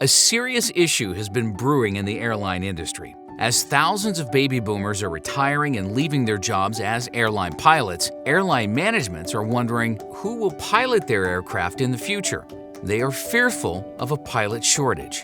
A serious issue has been brewing in the airline industry. As thousands of baby boomers are retiring and leaving their jobs as airline pilots, airline managements are wondering who will pilot their aircraft in the future. They are fearful of a pilot shortage.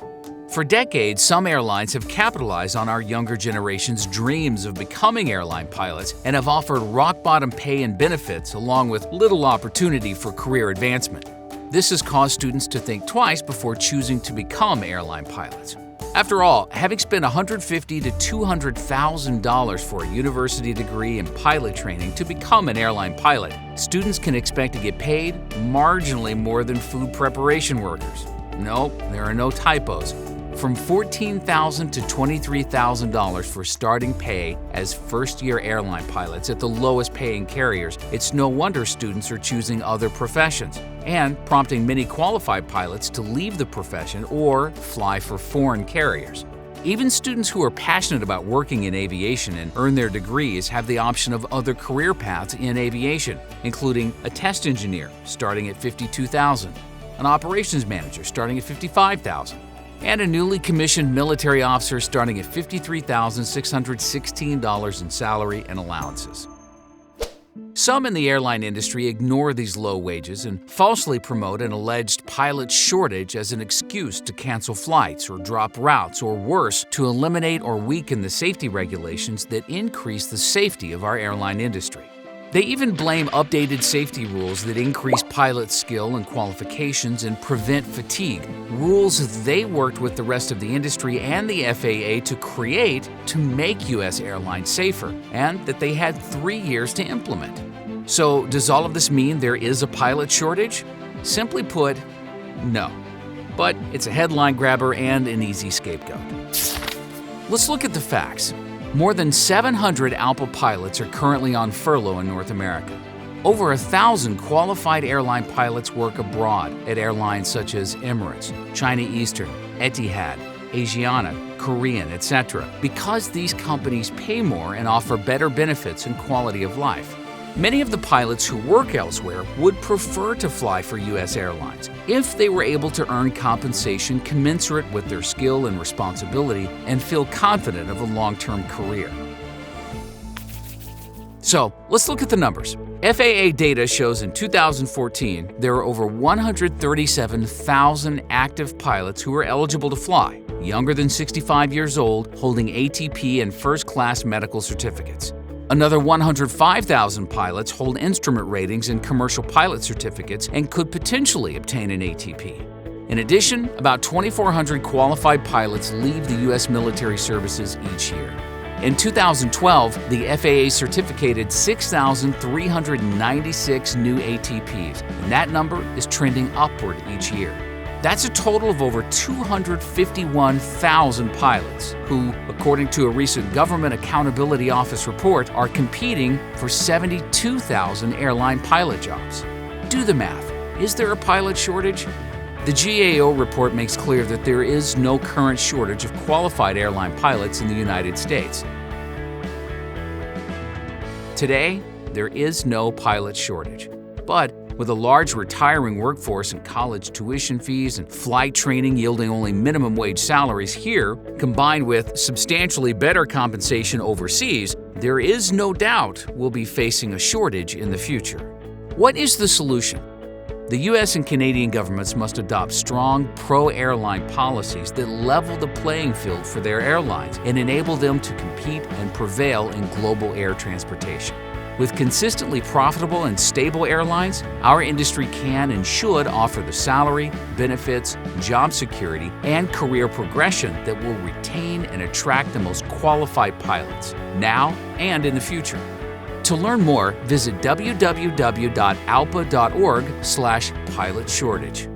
For decades, some airlines have capitalized on our younger generation's dreams of becoming airline pilots and have offered rock-bottom pay and benefits along with little opportunity for career advancement. This has caused students to think twice before choosing to become airline pilots. After all, having spent $150,000 to $200,000 for a university degree in pilot training to become an airline pilot, students can expect to get paid marginally more than food preparation workers. No, there are no typos. From $14,000 to $23,000 for starting pay as first-year airline pilots at the lowest-paying carriers, it's no wonder students are choosing other professions, and prompting many qualified pilots to leave the profession or fly for foreign carriers. Even students who are passionate about working in aviation and earn their degrees have the option of other career paths in aviation, including a test engineer starting at $52,000, an operations manager starting at $55,000, and a newly commissioned military officer starting at $53,616 in salary and allowances. Some in the airline industry ignore these low wages and falsely promote an alleged pilot shortage as an excuse to cancel flights or drop routes, or worse, to eliminate or weaken the safety regulations that increase the safety of our airline industry. They even blame updated safety rules that increase pilot skill and qualifications and prevent fatigue, rules they worked with the rest of the industry and the FAA to create to make U.S. airlines safer, and that they had 3 years to implement. So, does all of this mean there is a pilot shortage? Simply put, no. But it's a headline grabber and an easy scapegoat. Let's look at the facts. More than 700 ALPA pilots are currently on furlough in North America. Over 1,000 qualified airline pilots work abroad at airlines such as Emirates, China Eastern, Etihad, Asiana, Korean, etc., because these companies pay more and offer better benefits and quality of life. Many of the pilots who work elsewhere would prefer to fly for U.S. airlines if they were able to earn compensation commensurate with their skill and responsibility and feel confident of a long-term career. So, let's look at the numbers. FAA data shows in 2014 there are over 137,000 active pilots who are eligible to fly, younger than 65 years old, holding ATP and first-class medical certificates. Another 105,000 pilots hold instrument ratings and commercial pilot certificates and could potentially obtain an ATP. In addition, about 2,400 qualified pilots leave the U.S. military services each year. In 2012, the FAA certificated 6,396 new ATPs, and that number is trending upward each year. That's a total of over 251,000 pilots who, according to a recent Government Accountability Office report, are competing for 72,000 airline pilot jobs. Do the math. Is there a pilot shortage? The GAO report makes clear that there is no current shortage of qualified airline pilots in the United States. Today, there is no pilot shortage. But with a large retiring workforce and college tuition fees and flight training yielding only minimum wage salaries here, combined with substantially better compensation overseas, there is no doubt we'll be facing a shortage in the future. What is the solution? The U.S. and Canadian governments must adopt strong pro-airline policies that level the playing field for their airlines and enable them to compete and prevail in global air transportation. With consistently profitable and stable airlines, our industry can and should offer the salary, benefits, job security, and career progression that will retain and attract the most qualified pilots, now and in the future. To learn more, visit www.alpa.org/pilot shortage.